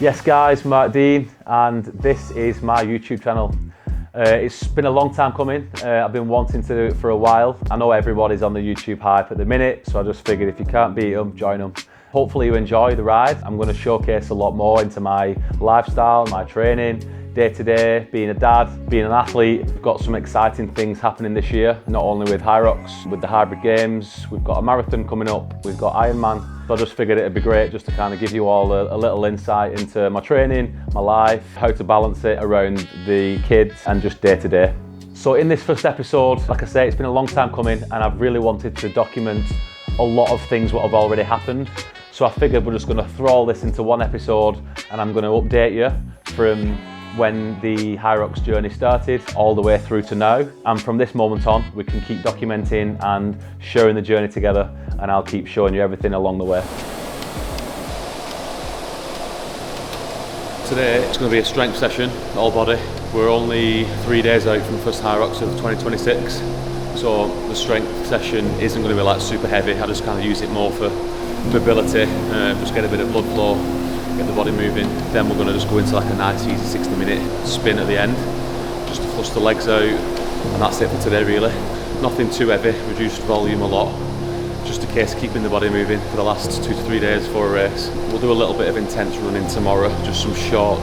Yes guys, Mark Dean, and this is my YouTube channel. It's been a long time coming. I've been wanting to do it for a while. I know everybody's on the YouTube hype at the minute, so I just figured if you can't beat them, join them. Hopefully you enjoy the ride. I'm going to showcase a lot more into my lifestyle, my training, day to day, being a dad, being an athlete. We've got some exciting things happening this year, not only with Hyrox, with the hybrid games, we've got a marathon coming up, we've got Ironman. So I just figured it'd be great just to kind of give you all a little insight into my training, my life, how to balance it around the kids and just day to day. So in this first episode, like I say, it's been a long time coming and I've really wanted to document a lot of things what have already happened. So I figured we're just going to throw all this into one episode and I'm going to update you from when the Hyrox journey started all the way through to now. And from this moment on, we can keep documenting and sharing the journey together, and I'll keep showing you everything along the way. Today it's going to be a strength session, all body. We're only 3 days out from the first Hyrox of 2026, so the strength session isn't going to be like super heavy. I just kind of use it more for mobility, just get a bit of blood flow, get the body moving. Then we're going to just go into like a nice easy 60-minute spin at the end, just to flush the legs out, and that's it for today really. Nothing too heavy, reduced volume a lot, just in case keeping the body moving for the last 2 to 3 days before a race. We'll do a little bit of intense running tomorrow, just some short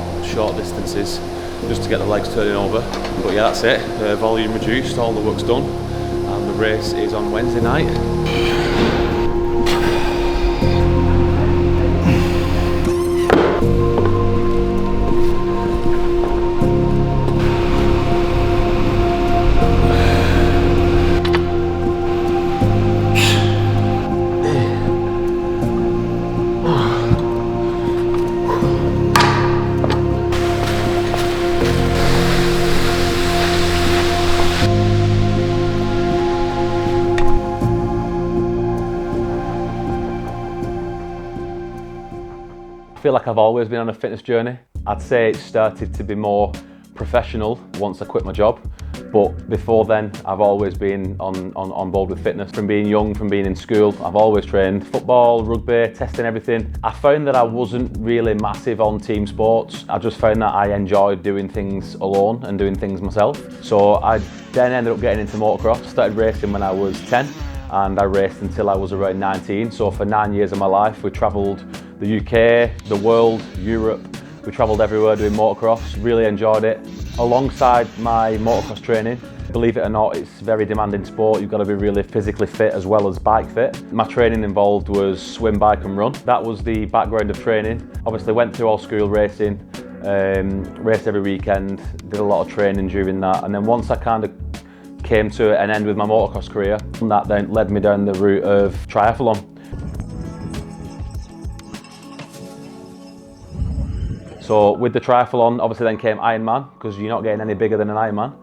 distances, just to get the legs turning over. But yeah, that's it, volume reduced, all the work's done, and the race is on Wednesday night. I feel like I've always been on a fitness journey. I'd say it started to be more professional once I quit my job, but before then I've always been on board with fitness. From being young, from being in school, I've always trained football, rugby, testing everything. I found that I wasn't really massive on team sports. I just found that I enjoyed doing things alone and doing things myself. So I then ended up getting into motocross. Started racing when I was 10 and I raced until I was around 19. So for 9 years of my life we travelled the UK, the world, Europe. We travelled everywhere doing motocross, really enjoyed it. Alongside my motocross training, believe it or not, it's a very demanding sport. You've got to be really physically fit as well as bike fit. My training involved was swim, bike and run. That was the background of training. Obviously went through all school racing, raced every weekend, did a lot of training during that. And then once I kind of came to an end with my motocross career, that then led me down the route of triathlon. So with the triathlon, obviously then came Ironman, because you're not getting any bigger than an Ironman.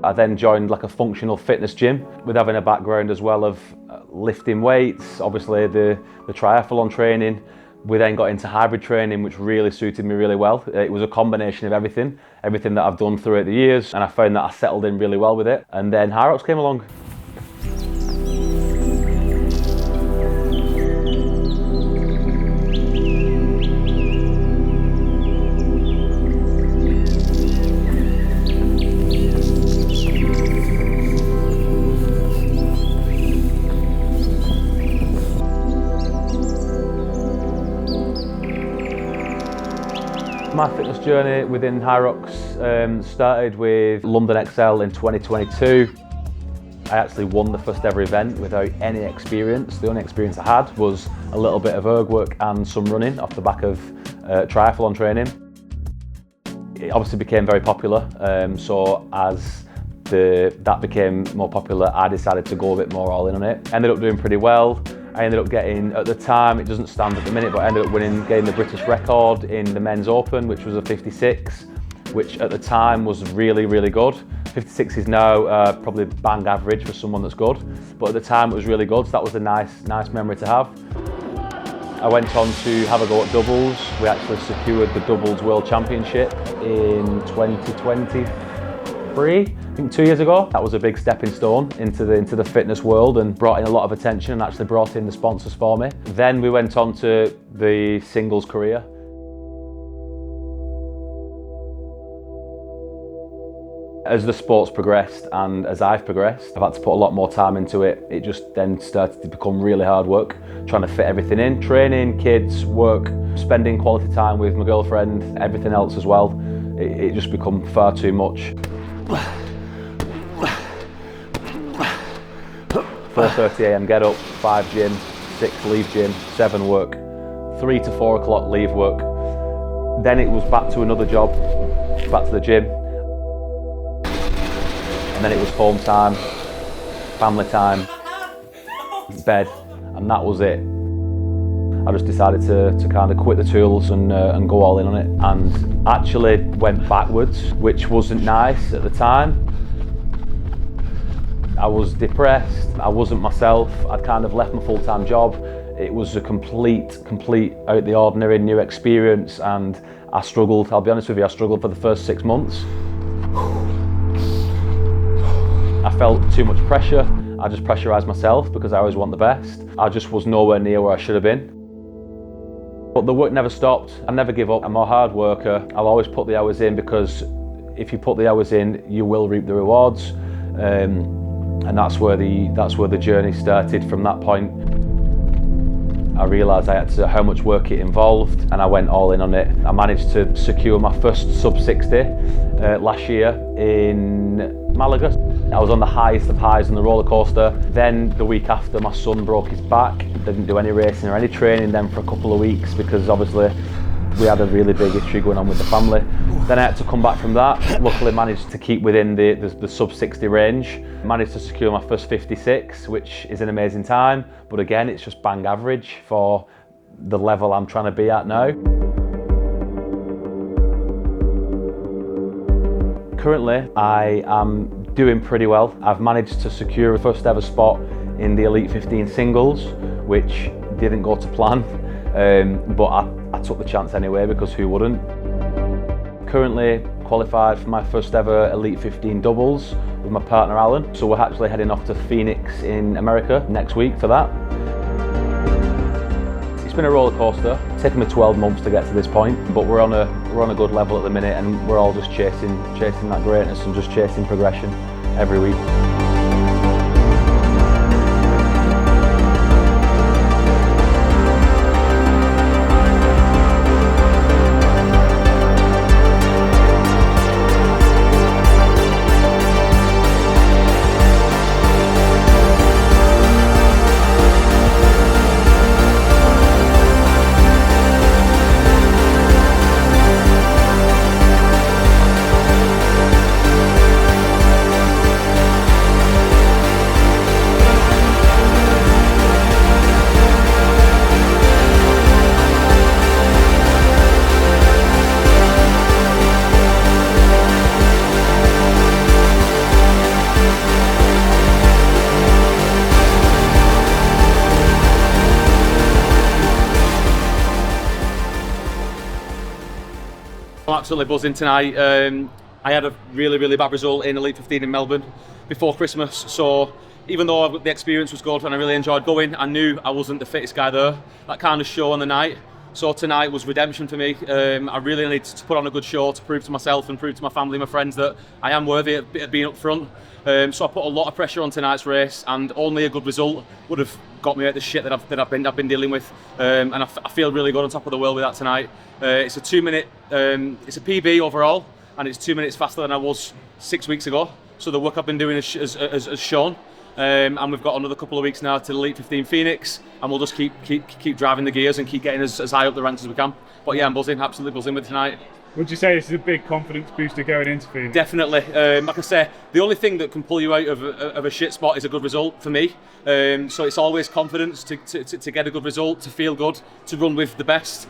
I then joined like a functional fitness gym with having a background as well of lifting weights, obviously the triathlon training. We then got into hybrid training, which really suited me really well. It was a combination of everything that I've done throughout the years, and I found that I settled in really well with it. And then Hyrox came along. My fitness journey within Hyrox started with London XL in 2022. I actually won the first ever event without any experience. The only experience I had was a little bit of erg work and some running off the back of triathlon training. It obviously became very popular, so as that became more popular, I decided to go a bit more all in on it. Ended up doing pretty well. I ended up getting, at the time, it doesn't stand at the minute, but I ended up getting the British record in the men's open, which was a 56, which at the time was really, really good. 56 is now probably bang average for someone that's good, but at the time it was really good, so that was a nice memory to have. I went on to have a go at doubles. We actually secured the doubles world championship in 2023, I think 2 years ago. That was a big stepping stone into the fitness world and brought in a lot of attention and actually brought in the sponsors for me. Then we went on to the singles career. As the sport's progressed and as I've progressed, I've had to put a lot more time into it. It just then started to become really hard work, trying to fit everything in. Training, kids, work, spending quality time with my girlfriend, everything else as well. It just become far too much. 4:30 AM get up, 5 gym, 6 leave gym, 7 work, 3 to 4 o'clock leave work. Then it was back to another job, back to the gym. And then it was home time, family time, bed, and that was it. I just decided to kind of quit the tools and go all in on it, and actually went backwards, which wasn't nice at the time. I was depressed, I wasn't myself, I'd kind of left my full-time job. It was a complete out of the ordinary new experience, and I struggled, I'll be honest with you, I struggled for the first 6 months. I felt too much pressure. I just pressurised myself because I always want the best. I just was nowhere near where I should have been. But the work never stopped. I never give up. I'm a hard worker. I'll always put the hours in, because if you put the hours in, you will reap the rewards. And that's where the journey started. From that point, I realised how much work it involved, and I went all in on it. I managed to secure my first sub 60 last year in Malaga. I was on the highest of highs on the roller coaster. Then the week after, my son broke his back. Didn't do any racing or any training then for a couple of weeks, because obviously we had a really big issue going on with the family. Then I had to come back from that. Luckily managed to keep within the sub 60 range. Managed to secure my first 56, which is an amazing time. But again, it's just bang average for the level I'm trying to be at now. Currently, I am doing pretty well. I've managed to secure a first ever spot in the Elite 15 singles, which didn't go to plan, but I took the chance anyway, because who wouldn't? Currently qualified for my first ever Elite 15 doubles with my partner Alan, so we're actually heading off to Phoenix in America next week for that. It's been a roller coaster. It's taken me 12 months to get to this point, but we're on a good level at the minute, and we're all just chasing that greatness and just chasing progression every week. I'm absolutely buzzing tonight. I had a really bad result in Elite 15 in Melbourne before Christmas, so even though the experience was good and I really enjoyed going, I knew I wasn't the fittest guy there. That kind of show on the night. So tonight was redemption for me. I really needed to put on a good show to prove to myself and prove to my family and my friends that I am worthy of being up front. So I put a lot of pressure on tonight's race, and only a good result would have got me out the shit that I've been dealing with. And I feel really good on top of the world with that tonight. It's a 2 minute, it's a PB overall, and it's 2 minutes faster than I was 6 weeks ago. So the work I've been doing has shown. And we've got another couple of weeks now to Elite 15 Phoenix, and we'll just keep driving the gears and keep getting as high up the ranks as we can. But yeah, I'm buzzing, absolutely buzzing with tonight. Would you say this is a big confidence booster going into Phoenix? Definitely. Like I say, the only thing that can pull you out of a shit spot is a good result for me. So it's always confidence to get a good result, to feel good, to run with the best.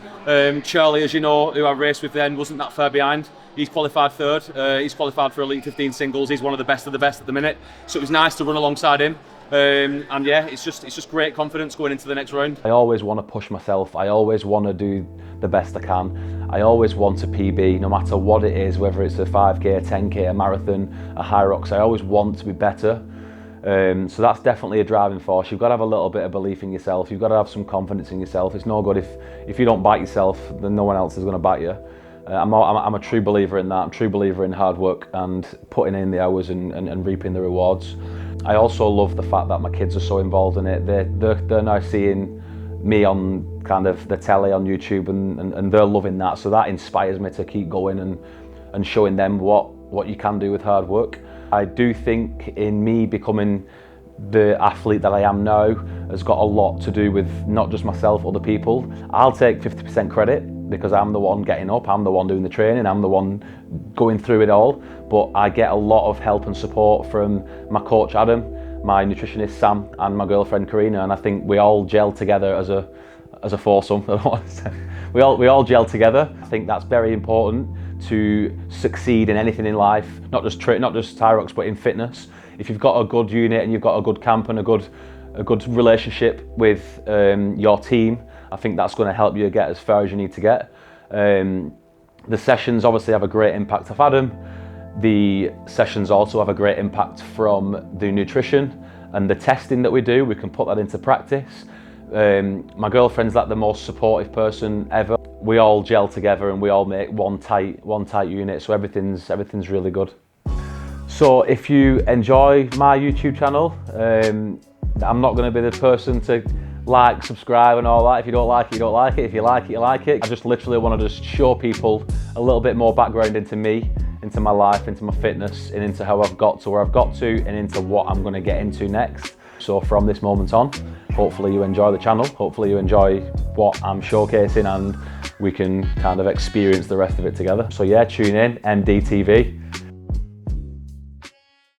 Charlie, as you know, who I raced with then, wasn't that far behind. He's qualified third. He's qualified for Elite 15 singles. He's one of the best at the minute. So it was nice to run alongside him. And yeah, it's just great confidence going into the next round. I always want to push myself. I always want to do the best I can. I always want a PB, no matter what it is, whether it's a 5k, a 10k, a marathon, a Hyrox. I always want to be better. So that's definitely a driving force. You've got to have a little bit of belief in yourself. You've got to have some confidence in yourself. It's no good if you don't back yourself, then no one else is going to back you. I'm a true believer in that. I'm a true believer in hard work and putting in the hours and reaping the rewards. I also love the fact that my kids are so involved in it. They're now seeing me on kind of the telly on YouTube and they're loving that. So that inspires me to keep going and showing them what you can do with hard work. I do think in me becoming the athlete that I am now has got a lot to do with not just myself, other people. I'll take 50% credit because I'm the one getting up, I'm the one doing the training, I'm the one going through it all. But I get a lot of help and support from my coach Adam, my nutritionist Sam, and my girlfriend Karina, and I think we all gel together as a foursome. I don't want to say. We all gel together. I think that's very important to succeed in anything in life, not just Hyrox, but in fitness. If you've got a good unit and you've got a good camp and a good relationship with your team, I think that's going to help you get as far as you need to get. The sessions obviously have a great impact off Adam. The sessions also have a great impact from the nutrition and the testing that we do. We can put that into practice. My girlfriend's like the most supportive person ever. We all gel together and we all make one tight unit, so everything's really good. So if you enjoy my YouTube channel, I'm not going to be the person to like, subscribe and all that. If you don't like it, you don't like it. If you like it, you like it. I just literally want to just show people a little bit more background into me, into my life, into my fitness, and into how I've got to where I've got to and into what I'm going to get into next. So from this moment on, hopefully you enjoy the channel, hopefully you enjoy what I'm showcasing and we can kind of experience the rest of it together. So yeah, tune in, MDTV.